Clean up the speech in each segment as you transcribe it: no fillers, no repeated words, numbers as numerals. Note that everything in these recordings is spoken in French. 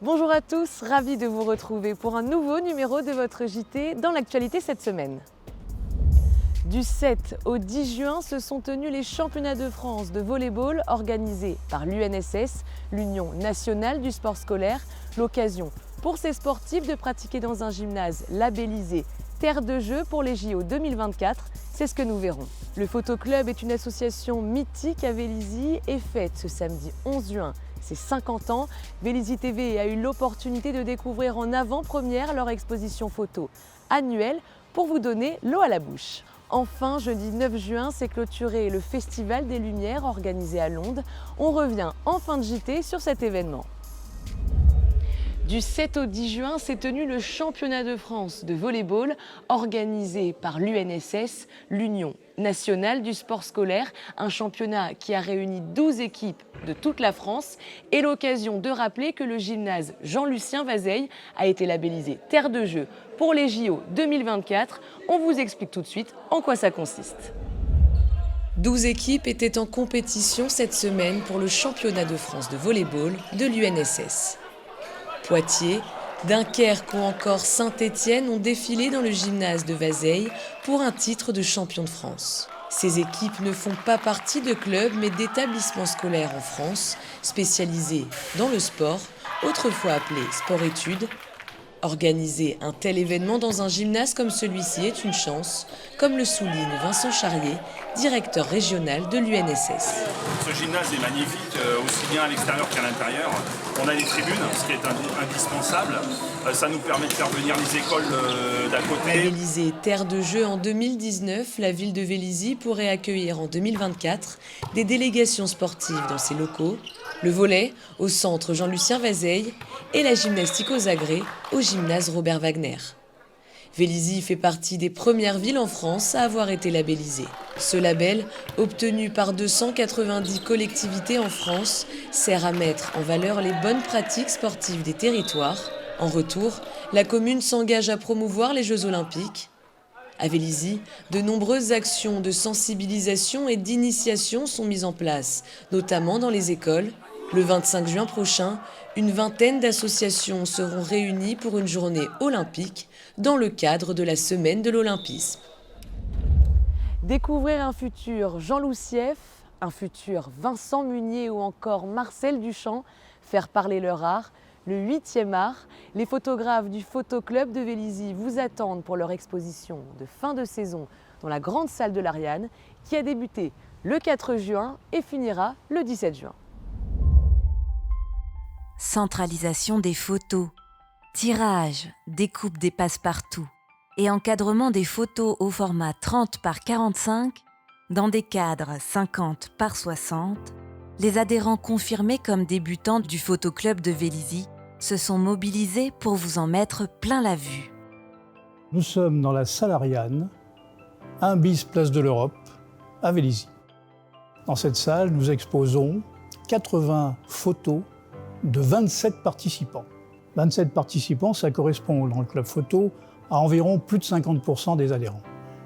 Bonjour à tous, ravi de vous retrouver pour un nouveau numéro de votre JT dans l'actualité cette semaine. Du 7 au 10 juin se sont tenus les championnats de France de volley-ball organisés par l'UNSS, l'Union nationale du sport scolaire, l'occasion pour ces sportifs de pratiquer dans un gymnase labellisé Terre de jeu pour les JO 2024, c'est ce que nous verrons. Le Photoclub est une association mythique à Vélizy et fête ce samedi 11 juin ses 50 ans. Vélizy TV a eu l'opportunité de découvrir en avant-première leur exposition photo annuelle pour vous donner l'eau à la bouche. Enfin, jeudi 9 juin, s'est clôturé le Festival des Lumières organisé à Londres. On revient en fin de JT sur cet événement. Du 7 au 10 juin s'est tenu le championnat de France de volley-ball organisé par l'UNSS, l'Union nationale du sport scolaire, un championnat qui a réuni 12 équipes de toute la France et l'occasion de rappeler que le gymnase Jean-Lucien Vazeille a été labellisé Terre de jeu pour les JO 2024. On vous explique tout de suite en quoi ça consiste. 12 équipes étaient en compétition cette semaine pour le championnat de France de volley-ball de l'UNSS. Poitiers, Dunkerque ou encore Saint-Étienne ont défilé dans le gymnase de Vazeille pour un titre de champion de France. Ces équipes ne font pas partie de clubs mais d'établissements scolaires en France, spécialisés dans le sport, autrefois appelé sport-études. Organiser un tel événement dans un gymnase comme celui-ci est une chance, comme le souligne Vincent Charrier, directeur régional de l'UNSS. Ce gymnase est magnifique, aussi bien à l'extérieur qu'à l'intérieur. On a des tribunes, ce qui est indispensable. Ça nous permet de faire venir les écoles d'à côté. Labellisée Terre de jeu en 2019, la ville de Vélizy pourrait accueillir en 2024 des délégations sportives dans ses locaux, le volley au centre Jean-Lucien Vazeille et la gymnastique aux agrès au gymnase Robert Wagner. Vélizy fait partie des premières villes en France à avoir été labellisée. Ce label, obtenu par 290 collectivités en France, sert à mettre en valeur les bonnes pratiques sportives des territoires. En retour, la commune s'engage à promouvoir les Jeux Olympiques. À Vélizy, de nombreuses actions de sensibilisation et d'initiation sont mises en place, notamment dans les écoles. Le 25 juin prochain, une vingtaine d'associations seront réunies pour une journée olympique dans le cadre de la semaine de l'Olympisme. Découvrir un futur Jean Loussieff, un futur Vincent Munier ou encore Marcel Duchamp, faire parler leur art, le 8e art, les photographes du Photoclub de Vélizy vous attendent pour leur exposition de fin de saison dans la grande salle de l'Ariane qui a débuté le 4 juin et finira le 17 juin. Centralisation des photos, tirage, découpe des passe-partout et encadrement des photos au format 30 par 45 dans des cadres 50 par 60, les adhérents confirmés comme débutants du Photoclub de Vélizy se sont mobilisés pour vous en mettre plein la vue. Nous sommes dans la salle Ariane, 1 bis place de l'Europe, à Vélizy. Dans cette salle, nous exposons 80 photos de 27 participants. 27 participants, ça correspond dans le club photo à environ plus de 50% des adhérents.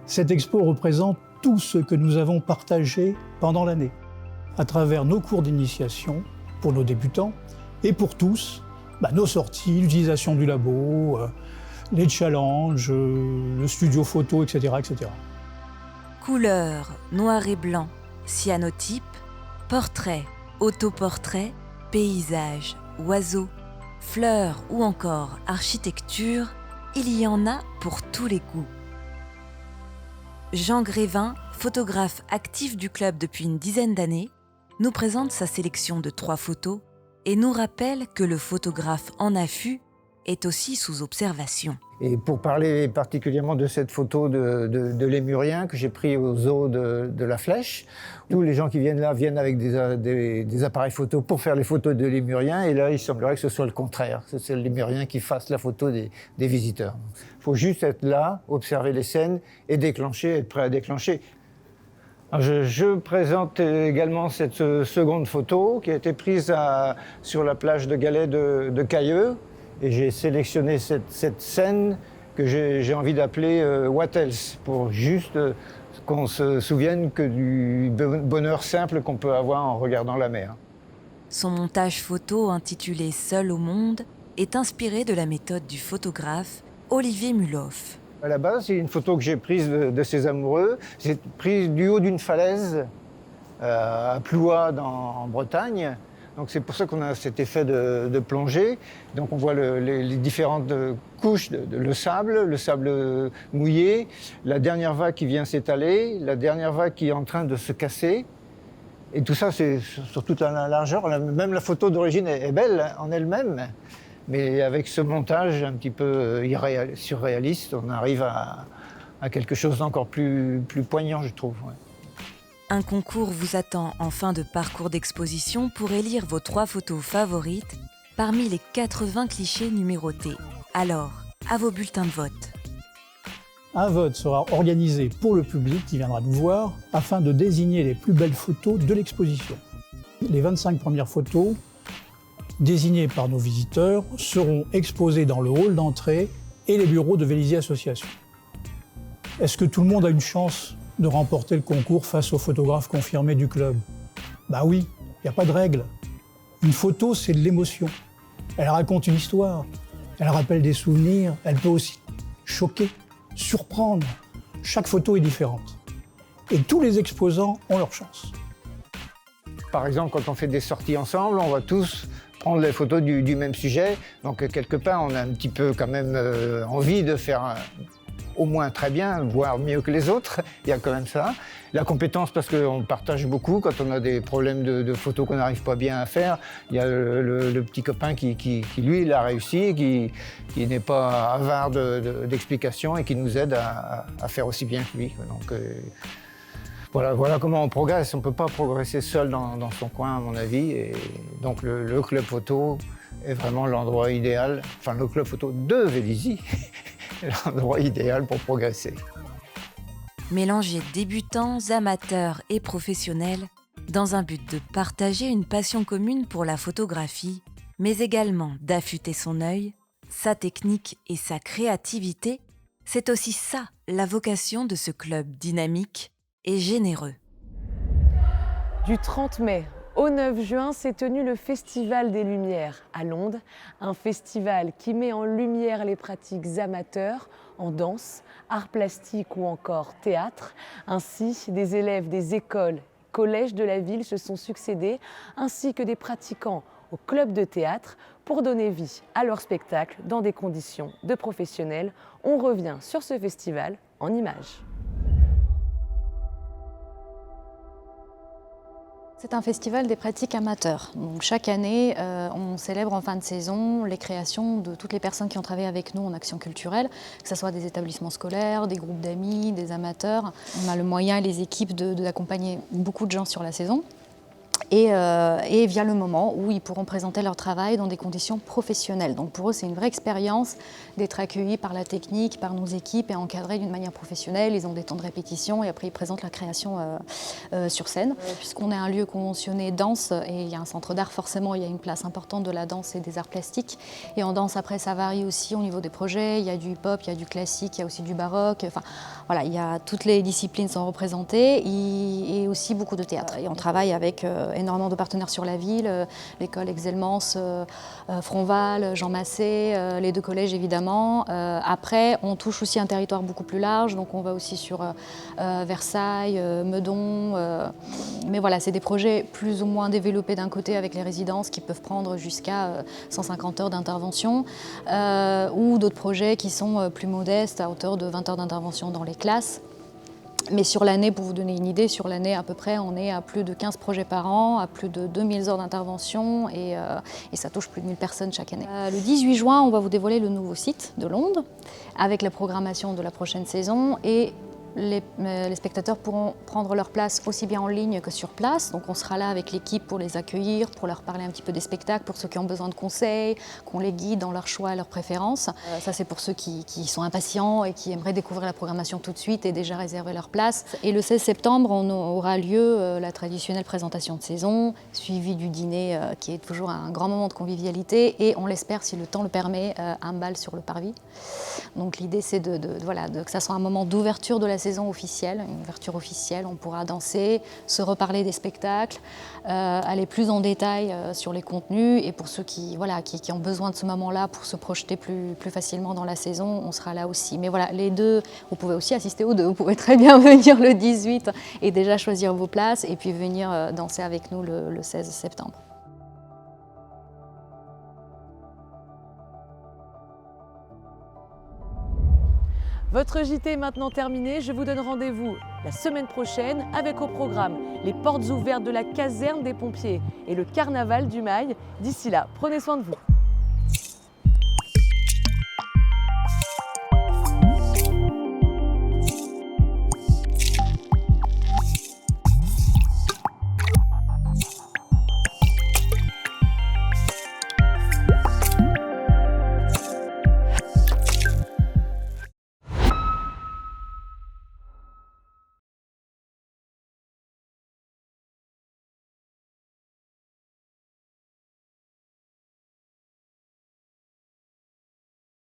Cette expo représente tout ce que nous avons partagé pendant l'année, à travers nos cours d'initiation pour nos débutants et pour tous, nos sorties, l'utilisation du labo, les challenges, le studio photo, etc., etc. Couleurs, noir et blanc, cyanotype, portrait, autoportrait, paysages, oiseaux, fleurs ou encore architecture, il y en a pour tous les goûts. Jean Grévin, photographe actif du club depuis une dizaine d'années, nous présente sa sélection de 3 photos et nous rappelle que le photographe en affût est aussi sous observation. Et pour parler particulièrement de cette photo de lémurien que j'ai pris au zoo de la Flèche, tous les gens qui viennent là viennent avec des appareils photo pour faire les photos de lémuriens, et là il semblerait que ce soit le contraire, c'est le lémurien qui fasse la photo des visiteurs. Il faut juste être là, observer les scènes et déclencher, être prêt à déclencher. Alors je présente également cette seconde photo qui a été prise sur la plage de Galets de Cailleux. Et j'ai sélectionné cette scène que j'ai envie d'appeler What else, pour juste qu'on se souvienne que du bonheur simple qu'on peut avoir en regardant la mer. Son montage photo intitulé Seul au monde est inspirée de la méthode du photographe Olivier Mulhoff. À la base, c'est une photo que j'ai prise de ces amoureux. C'est prise du haut d'une falaise à Plouha en Bretagne. Donc c'est pour ça qu'on a cet effet de plongée. Donc on voit les différentes couches, le sable mouillé, la dernière vague qui vient s'étaler, la dernière vague qui est en train de se casser. Et tout ça, c'est sur toute la largeur. Même la photo d'origine est belle en elle-même. Mais avec ce montage un petit peu surréaliste, on arrive à quelque chose d'encore plus poignant, je trouve. Ouais. Un concours vous attend en fin de parcours d'exposition pour élire vos 3 photos favorites parmi les 80 clichés numérotés. Alors, à vos bulletins de vote. Un vote sera organisé pour le public qui viendra nous voir afin de désigner les plus belles photos de l'exposition. Les 25 premières photos, désignées par nos visiteurs, seront exposées dans le hall d'entrée et les bureaux de Vélizy Association. Est-ce que tout le monde a une chance de remporter le concours face aux photographes confirmés du club? Bah oui, il n'y a pas de règle. Une photo, c'est de l'émotion. Elle raconte une histoire, elle rappelle des souvenirs, elle peut aussi choquer, surprendre. Chaque photo est différente. Et tous les exposants ont leur chance. Par exemple, quand on fait des sorties ensemble, on va tous prendre les photos du même sujet. Donc quelque part, on a un petit peu quand même envie de faire au moins très bien, voire mieux que les autres. Il y a quand même ça. La compétence, parce qu'on partage beaucoup. Quand on a des problèmes de photos qu'on n'arrive pas bien à faire, il y a le petit copain qui lui, il a réussi, qui n'est pas avare d'explications et qui nous aide à faire aussi bien que lui. Donc, voilà comment on progresse. On ne peut pas progresser seul dans son coin, à mon avis. Et donc le club photo est vraiment l'endroit idéal, enfin le club photo de Vélizy est l'endroit idéal pour progresser. Mélangez débutants, amateurs et professionnels dans un but de partager une passion commune pour la photographie, mais également d'affûter son œil, sa technique et sa créativité. C'est aussi ça la vocation de ce club dynamique et généreux. Du 30 mai au 9 juin s'est tenu le Festival des Lumières à Londes, un festival qui met en lumière les pratiques amateurs en danse, arts plastiques ou encore théâtre. Ainsi, des élèves des écoles, collèges de la ville se sont succédés, ainsi que des pratiquants au club de théâtre pour donner vie à leur spectacle dans des conditions de professionnels. On revient sur ce festival en images. C'est un festival des pratiques amateurs. Donc, chaque année, on célèbre en fin de saison les créations de toutes les personnes qui ont travaillé avec nous en action culturelle, que ce soit des établissements scolaires, des groupes d'amis, des amateurs. On a le moyen et les équipes d'accompagner beaucoup de gens sur la saison. Et via le moment où ils pourront présenter leur travail dans des conditions professionnelles. Donc pour eux, c'est une vraie expérience d'être accueillis par la technique, par nos équipes et encadrés d'une manière professionnelle. Ils ont des temps de répétition et après ils présentent la création sur scène. Puisqu'on est un lieu conventionné danse et il y a un centre d'art, forcément il y a une place importante de la danse et des arts plastiques. Et en danse, après, ça varie aussi au niveau des projets. Il y a du hip-hop, il y a du classique, il y a aussi du baroque. Enfin, voilà, toutes les disciplines sont représentées et aussi beaucoup de théâtre. Et on travaille avec énormément de partenaires sur la ville, l'école Exelmans, Fronval, Jean Massé, les 2 collèges évidemment. Après, on touche aussi un territoire beaucoup plus large, donc on va aussi sur Versailles, Meudon. Mais voilà, c'est des projets plus ou moins développés d'un côté avec les résidences qui peuvent prendre jusqu'à 150 heures d'intervention, ou d'autres projets qui sont plus modestes à hauteur de 20 heures d'intervention dans les classes. Mais sur l'année, pour vous donner une idée, sur l'année à peu près, on est à plus de 15 projets par an, à plus de 2000 heures d'intervention et ça touche plus de 1000 personnes chaque année. Le 18 juin, on va vous dévoiler le nouveau site de Londes avec la programmation de la prochaine saison et les spectateurs pourront prendre leur place aussi bien en ligne que sur place. Donc on sera là avec l'équipe pour les accueillir, pour leur parler un petit peu des spectacles, pour ceux qui ont besoin de conseils, qu'on les guide dans leurs choix et leurs préférences. Ça c'est pour ceux qui sont impatients et qui aimeraient découvrir la programmation tout de suite et déjà réserver leur place. Et le 16 septembre, on aura lieu la traditionnelle présentation de saison, suivie du dîner qui est toujours un grand moment de convivialité et on l'espère, si le temps le permet, un bal sur le parvis. Donc l'idée c'est que ça soit un moment d'ouverture de la saison officielle, une ouverture officielle. On pourra danser, se reparler des spectacles, aller plus en détail sur les contenus. Et pour ceux qui ont besoin de ce moment-là pour se projeter plus facilement dans la saison, on sera là aussi. Mais voilà, les deux, vous pouvez aussi assister aux deux. Vous pouvez très bien venir le 18 et déjà choisir vos places et puis venir danser avec nous le 16 septembre. Votre JT est maintenant terminé. Je vous donne rendez-vous la semaine prochaine avec au programme les portes ouvertes de la caserne des pompiers et le carnaval du Mail. D'ici là, prenez soin de vous.